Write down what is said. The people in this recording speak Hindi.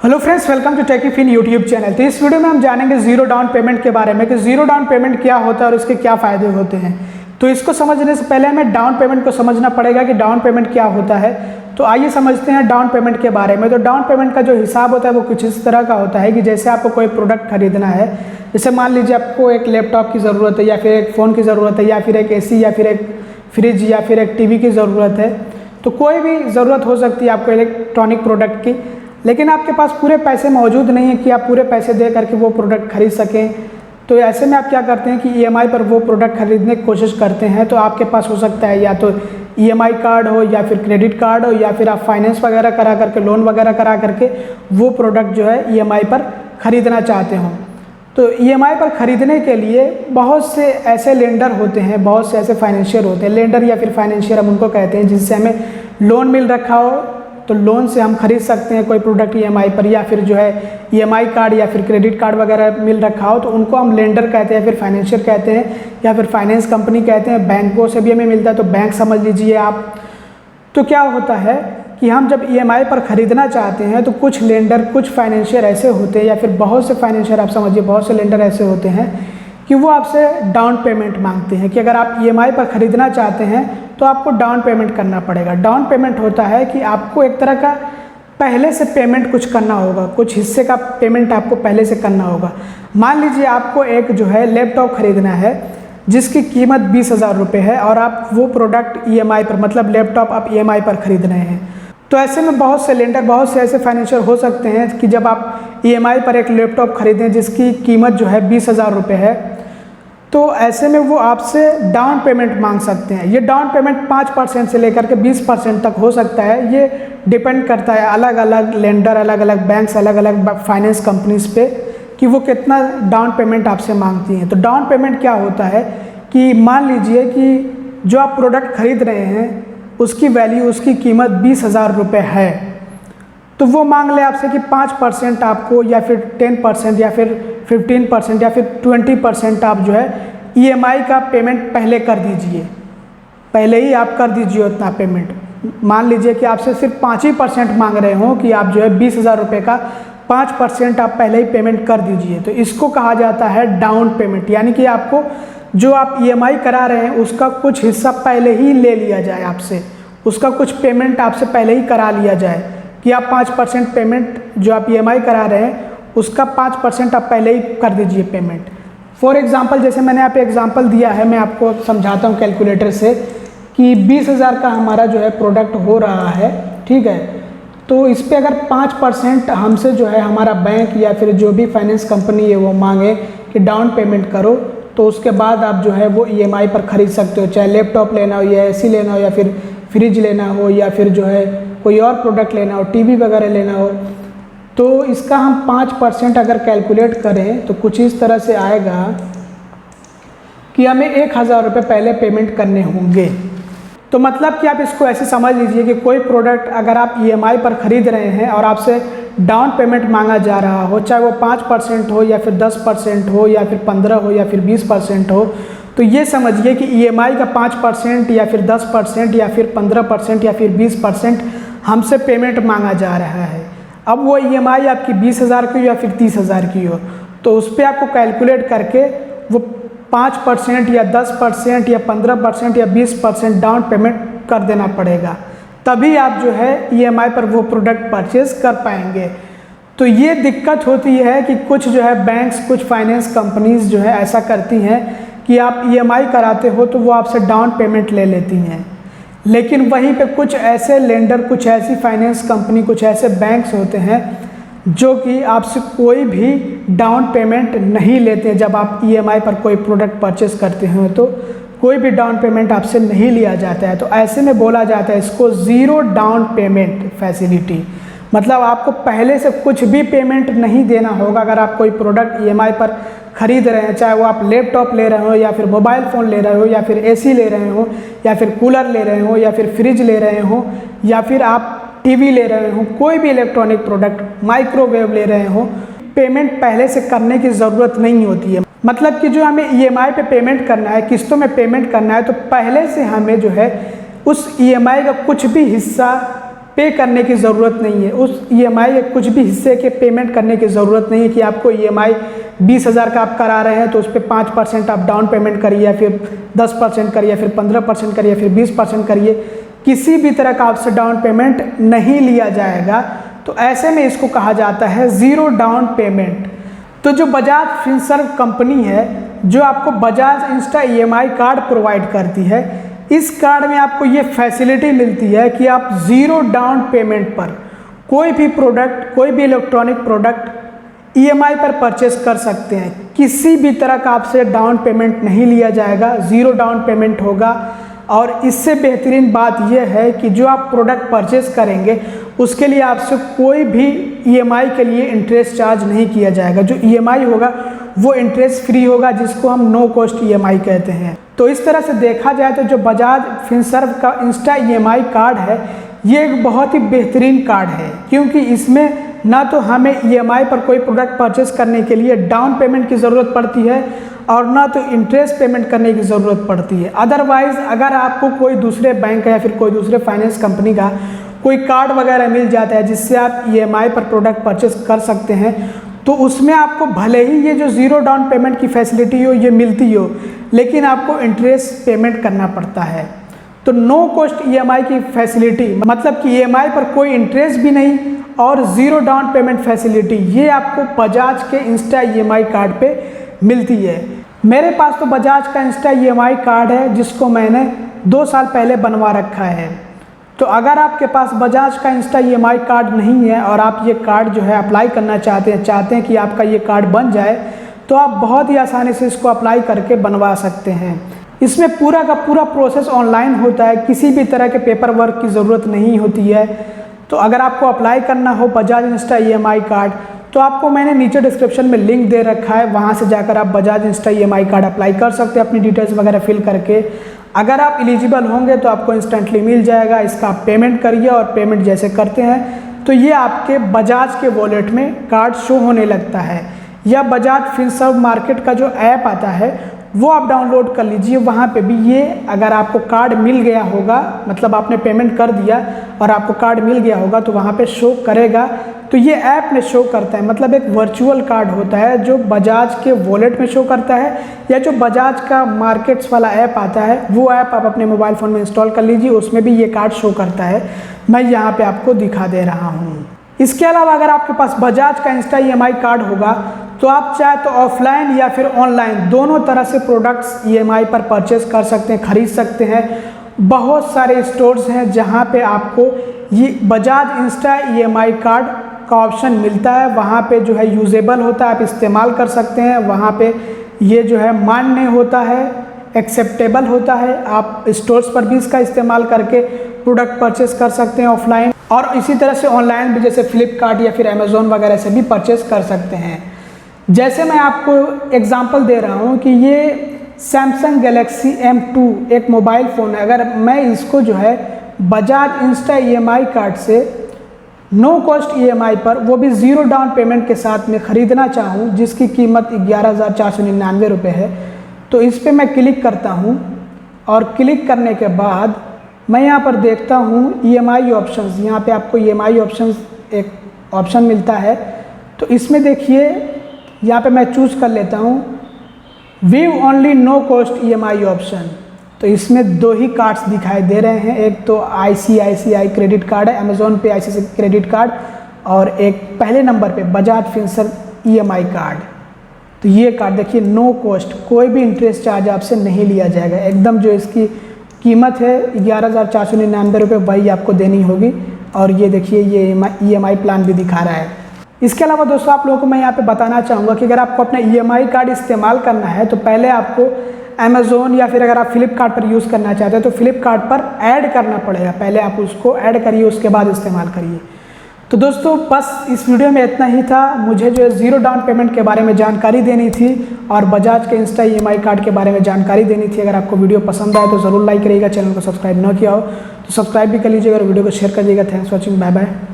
Hello friends, welcome to Techyfin YouTube channel. तो इस वीडियो में हम जानेंगे जीरो डाउन पेमेंट के बारे में कि जीरो डाउन पेमेंट क्या होता है और इसके क्या फ़ायदे होते हैं। तो इसको समझने से पहले हमें डाउन पेमेंट को समझना पड़ेगा कि डाउन पेमेंट क्या होता है। तो आइए समझते हैं डाउन पेमेंट के बारे में। तो डाउन पेमेंट का जो हिसाब होता है वो कुछ इस तरह का होता है कि जैसे आपको कोई प्रोडक्ट खरीदना है, जैसे मान लीजिए आपको एक लैपटॉप की ज़रूरत है या फिर एक फ़ोन की ज़रूरत है या फिर एक AC या फिर एक फ्रिज या फिर एक TV की ज़रूरत है। तो कोई भी ज़रूरत हो सकती है आपको इलेक्ट्रॉनिक प्रोडक्ट की, लेकिन आपके पास पूरे पैसे मौजूद नहीं है कि आप पूरे पैसे दे करके वो प्रोडक्ट खरीद सकें। तो ऐसे में आप क्या करते हैं कि EMI पर वो प्रोडक्ट खरीदने की कोशिश करते हैं। तो आपके पास हो सकता है या तो EMI कार्ड हो या फिर क्रेडिट कार्ड हो या फिर आप फाइनेंस वगैरह करा करके, लोन वगैरह करा करके वो प्रोडक्ट जो है EMI पर ख़रीदना चाहते हो। तो EMI पर ख़रीदने के लिए बहुत से ऐसे लेंडर होते हैं, बहुत से ऐसे फाइनेंशियर होते हैं, लेंडर या फिर फाइनेंशियर हम उनको कहते हैं, जिससे हमें लोन मिल रखा हो तो लोन से हम खरीद सकते हैं कोई प्रोडक्ट EMI पर, या फिर जो है EMI कार्ड या फिर क्रेडिट कार्ड वगैरह मिल रखा हो तो उनको हम लेंडर कहते हैं, फिर फाइनेंशियर कहते हैं या फिर फाइनेंस कंपनी कहते हैं। बैंकों से भी हमें मिलता है तो बैंक समझ लीजिए आप। तो क्या होता है कि हम जब EMI पर ख़रीदना चाहते हैं तो कुछ लेंडर, कुछ फाइनेंशियर ऐसे होते हैं या फिर बहुत से फाइनेंशियर, आप समझिए बहुत से लेंडर ऐसे होते हैं कि वो आपसे डाउन पेमेंट मांगते हैं कि अगर आप EMI पर ख़रीदना चाहते हैं तो आपको डाउन पेमेंट करना पड़ेगा। डाउन पेमेंट होता है कि आपको एक तरह का पहले से पेमेंट कुछ करना होगा, कुछ हिस्से का पेमेंट आपको पहले से करना होगा। मान लीजिए आपको एक जो है लैपटॉप ख़रीदना है जिसकी कीमत 20,000 रुपये है और आप वो प्रोडक्ट EMI पर, मतलब लैपटॉप आप EMI पर ख़रीद रहे हैं। तो ऐसे में बहुत से लेंडर, बहुत से ऐसे फाइनेंशियल हो सकते हैं कि जब आप EMI पर एक लैपटॉप खरीदें जिसकी कीमत जो है 20,000 रुपये है, तो ऐसे में वो आपसे डाउन पेमेंट मांग सकते हैं। ये डाउन पेमेंट 5% से लेकर के 20% तक हो सकता है। ये डिपेंड करता है अलग अलग लेंडर, अलग अलग बैंक्स, अलग अलग फाइनेंस कंपनीज पे कि वो कितना डाउन पेमेंट आपसे मांगती हैं। तो डाउन पेमेंट क्या होता है कि मान लीजिए कि जो आप प्रोडक्ट खरीद रहे हैं उसकी वैल्यू, उसकी कीमत 20,000 रुपये है, तो वो मांग ले आपसे कि 5% आपको या फिर 10% या फिर 15% या फिर 20% आप जो है EMI का पेमेंट पहले कर दीजिए, पहले ही आप कर दीजिए उतना पेमेंट। मान लीजिए कि आपसे सिर्फ 5% मांग रहे हो कि आप जो है 20,000 रुपये का 5% आप पहले ही पेमेंट कर दीजिए। तो इसको कहा जाता है डाउन पेमेंट, यानी कि आपको जो आप EMI करा रहे हैं उसका कुछ हिस्सा पहले ही ले लिया जाए आपसे, उसका कुछ पेमेंट आपसे पहले ही करा लिया जाए कि आप 5% पेमेंट जो आप EMI करा रहे हैं उसका 5% आप पहले ही कर दीजिए पेमेंट। फॉर एग्ज़ाम्पल, जैसे मैंने आप एग्ज़ाम्पल दिया है, मैं आपको समझाता हूँ कैलकुलेटर से कि 20,000 का हमारा जो है प्रोडक्ट हो रहा है, ठीक है। तो इस पर अगर 5% हमसे जो है हमारा बैंक या फिर जो भी फाइनेंस कंपनी है वो मांगे कि डाउन पेमेंट करो, तो उसके बाद आप जो है वो EMI पर ख़रीद सकते हो, चाहे लैपटॉप लेना हो या AC लेना हो या फिर फ्रिज लेना हो या फिर जो है कोई और प्रोडक्ट लेना हो, TV वगैरह लेना हो। तो इसका हम 5% अगर कैलकुलेट करें तो कुछ इस तरह से आएगा कि हमें 1,000 रुपये पहले पेमेंट करने होंगे। तो मतलब कि आप इसको ऐसे समझ लीजिए कि कोई प्रोडक्ट अगर आप EMI पर ख़रीद रहे हैं और आपसे डाउन पेमेंट मांगा जा रहा हो, चाहे वो 5% हो या फिर 10% हो या फिर 15 हो या फिर 20% हो, तो ये समझिए कि EMI का 5% या फिर 10% या फिर 15% या फिर 20% हमसे पेमेंट मांगा जा रहा है। अब वो EMI आपकी 20,000 की हो या फिर 30,000 की हो, तो उस पर आपको कैलकुलेट करके वो 5% या 10% या 15% या 20% डाउन पेमेंट कर देना पड़ेगा, तभी आप जो है EMI पर वो प्रोडक्ट परचेज़ कर पाएंगे। तो ये दिक्कत होती है कि कुछ जो है बैंक्स, कुछ फाइनेंस कंपनीज जो है ऐसा करती हैं कि आप EMI कराते हो तो वो आपसे डाउन पेमेंट ले लेती हैं, लेकिन वहीं पे कुछ ऐसे लेंडर, कुछ ऐसी फाइनेंस कंपनी, कुछ ऐसे बैंक्स होते हैं जो कि आपसे कोई भी डाउन पेमेंट नहीं लेते। जब आप EMI पर कोई प्रोडक्ट परचेस करते हो तो कोई भी डाउन पेमेंट आपसे नहीं लिया जाता है। तो ऐसे में बोला जाता है इसको ज़ीरो डाउन पेमेंट फैसिलिटी, मतलब आपको पहले से कुछ भी पेमेंट नहीं देना होगा। अगर आप कोई प्रोडक्ट EMI पर ख़रीद रहे हैं, चाहे वो आप लैपटॉप ले रहे हो या फिर मोबाइल फ़ोन ले रहे हो या फिर AC ले रहे हो या फिर कूलर ले रहे हो या फिर फ्रिज ले रहे हो या फिर आप TV ले रहे हो, कोई भी इलेक्ट्रॉनिक प्रोडक्ट, माइक्रोवेव ले रहे हो, पेमेंट पहले से करने की ज़रूरत नहीं होती है। मतलब कि जो हमें EMI पे पेमेंट करना है, किस्तों में पेमेंट करना है, तो पहले से हमें जो है उस EMI का कुछ भी हिस्सा पे करने की ज़रूरत नहीं है, उस EMI के कुछ भी हिस्से के पेमेंट करने की ज़रूरत नहीं है कि आपको EMI 20,000 का आप करा रहे हैं तो उस पर 5% आप डाउन पेमेंट करिए, या फिर 10% करिए, फिर 15% करिए, फिर 20% करिए। किसी भी तरह का आपसे डाउन पेमेंट नहीं लिया जाएगा। तो ऐसे में इसको कहा जाता है ज़ीरो डाउन पेमेंट। तो जो बजाज फिनसर्व कंपनी है जो आपको Bajaj Insta EMI card provide करती है, इस कार्ड में आपको ये फैसिलिटी मिलती है कि आप ज़ीरो डाउन पेमेंट पर कोई भी प्रोडक्ट, कोई भी इलेक्ट्रॉनिक प्रोडक्ट EMI पर परचेस कर सकते हैं। किसी भी तरह का आपसे डाउन पेमेंट नहीं लिया जाएगा, ज़ीरो डाउन पेमेंट होगा। और इससे बेहतरीन बात यह है कि जो आप प्रोडक्ट परचेस करेंगे उसके लिए आपसे कोई भी EMI के लिए इंटरेस्ट चार्ज नहीं किया जाएगा। जो EMI होगा वो इंटरेस्ट फ्री होगा, जिसको हम नो कॉस्ट EMI कहते हैं। तो इस तरह से देखा जाए तो जो बजाज फिनसर्व का इंस्टा EMI कार्ड है ये एक बहुत ही बेहतरीन कार्ड है, क्योंकि इसमें ना तो हमें EMI पर कोई प्रोडक्ट परचेस करने के लिए डाउन पेमेंट की ज़रूरत पड़ती है और ना तो इंटरेस्ट पेमेंट करने की ज़रूरत पड़ती है। अदरवाइज़ अगर आपको कोई दूसरे बैंक का या फिर कोई दूसरे फाइनेंस कंपनी का कोई कार्ड वगैरह मिल जाता है जिससे आप EMI पर प्रोडक्ट परचेस कर सकते हैं, तो उसमें आपको भले ही ये जो ज़ीरो डाउन पेमेंट की फैसिलिटी हो ये मिलती हो, लेकिन आपको इंटरेस्ट पेमेंट करना पड़ता है। तो नो कॉस्ट EMI की फैसिलिटी मतलब कि EMI पर कोई इंटरेस्ट भी नहीं और ज़ीरो डाउन पेमेंट फैसिलिटी ये आपको बजाज के इंस्टा EMI कार्ड पे मिलती है। मेरे पास तो बजाज का इंस्टा EMI कार्ड है जिसको मैंने 2 साल पहले बनवा रखा है। तो अगर आपके पास बजाज का इंस्टा EMI कार्ड नहीं है और आप ये कार्ड जो है अप्लाई करना चाहते हैं कि आपका ये कार्ड बन जाए, तो आप बहुत ही आसानी से इसको अप्लाई करके बनवा सकते हैं। इसमें पूरा का पूरा प्रोसेस ऑनलाइन होता है, किसी भी तरह के पेपर वर्क की ज़रूरत नहीं होती है। तो अगर आपको अप्लाई करना हो बजाज इंस्टा EMI कार्ड तो आपको मैंने नीचे डिस्क्रिप्शन में लिंक दे रखा है, वहाँ से जाकर आप Bajaj Insta EMI card apply कर सकते हैं अपनी डिटेल्स वगैरह फिल करके। अगर आप एलिजिबल होंगे तो आपको इंस्टेंटली मिल जाएगा। इसका आप पेमेंट करिए और पेमेंट जैसे करते हैं तो ये आपके बजाज के वॉलेट में कार्ड शो होने लगता है। या बजाज फिनसर्व मार्केट का जो ऐप आता है वो आप डाउनलोड कर लीजिए, वहाँ पे भी ये अगर आपको कार्ड मिल गया होगा, मतलब आपने पेमेंट कर दिया और आपको कार्ड मिल गया होगा तो वहाँ पे शो करेगा। तो ये ऐप में शो करता है, मतलब एक वर्चुअल कार्ड होता है जो बजाज के वॉलेट में शो करता है, या जो बजाज का मार्केट्स वाला ऐप आता है वो ऐप आप अपने मोबाइल फ़ोन में इंस्टॉल कर लीजिए, उसमें भी ये कार्ड शो करता है। मैं यहाँ पर आपको दिखा दे रहा हूँ। इसके अलावा अगर आपके पास बजाज का इंस्टा EMI कार्ड होगा तो आप चाहे तो ऑफलाइन या फिर ऑनलाइन दोनों तरह से प्रोडक्ट्स EMI पर परचेस कर सकते हैं, खरीद सकते हैं। बहुत सारे स्टोर्स हैं जहां पे आपको ये बजाज इंस्टा EMI कार्ड का ऑप्शन मिलता है। वहां पे जो है यूजेबल होता है, आप इस्तेमाल कर सकते हैं। वहां पे ये जो है मान्य होता है, एक्सेप्टेबल होता है। आप स्टोर्स पर भी इसका इस्तेमाल करके प्रोडक्ट परचेस कर सकते हैं ऑफलाइन, और इसी तरह से ऑनलाइन भी जैसे फ्लिपकार्ट या फिर अमेज़ोन वगैरह से भी परचेस कर सकते हैं। जैसे मैं आपको एग्जांपल दे रहा हूँ कि ये सैमसंग गैलेक्सी M2 एक मोबाइल फ़ोन है। अगर मैं इसको जो है बजाज इंस्टा EMI कार्ड से नो कॉस्ट EMI पर, वो भी ज़ीरो डाउन पेमेंट के साथ में ख़रीदना चाहूँ जिसकी कीमत 11,499 रुपये है, तो इस पर मैं क्लिक करता हूँ और क्लिक करने के बाद मैं यहाँ पर देखता हूँ EMI ऑप्शंस। यहाँ पे आपको EMI ऑप्शंस एक ऑप्शन मिलता है, तो इसमें देखिए यहाँ पे मैं चूज़ कर लेता हूँ view only no cost EMI option. तो इसमें 2 ही कार्ड्स दिखाई दे रहे हैं, एक तो ICICI क्रेडिट कार्ड है, अमेज़ोन पे ICICI क्रेडिट कार्ड, और एक पहले नंबर पे बजाज फिनसर्व EMI कार्ड। तो ये कार्ड देखिए नो कॉस्ट, कोई भी इंटरेस्ट चार्ज आपसे नहीं लिया जाएगा। एकदम जो इसकी कीमत है 11,499 रुपये वही आपको देनी होगी। और ये देखिए ये EMI प्लान भी दिखा रहा है। इसके अलावा दोस्तों आप लोगों को मैं यहाँ पे बताना चाहूँगा कि अगर आपको अपना EMI कार्ड इस्तेमाल करना है तो पहले आपको अमेज़ोन या फिर अगर आप फ्लिपकार्ट पर यूज़ करना चाहते हैं तो फ्लिपकार्ट पर ऐड करना पड़ेगा। पहले आप उसको ऐड करिए, उसके बाद इस्तेमाल करिए। तो दोस्तों बस इस वीडियो में इतना ही था। मुझे जो है ज़ीरो डाउन पेमेंट के बारे में जानकारी देनी थी और बजाज के इंस्टा EMI कार्ड के बारे में जानकारी देनी थी। अगर आपको वीडियो पसंद आए तो ज़रूर लाइक करिएगा, चैनल को सब्सक्राइब न किया हो तो सब्सक्राइब भी कर लीजिएगा और वीडियो को शेयर कर दीजिएगा। Thanks for watching, bye bye.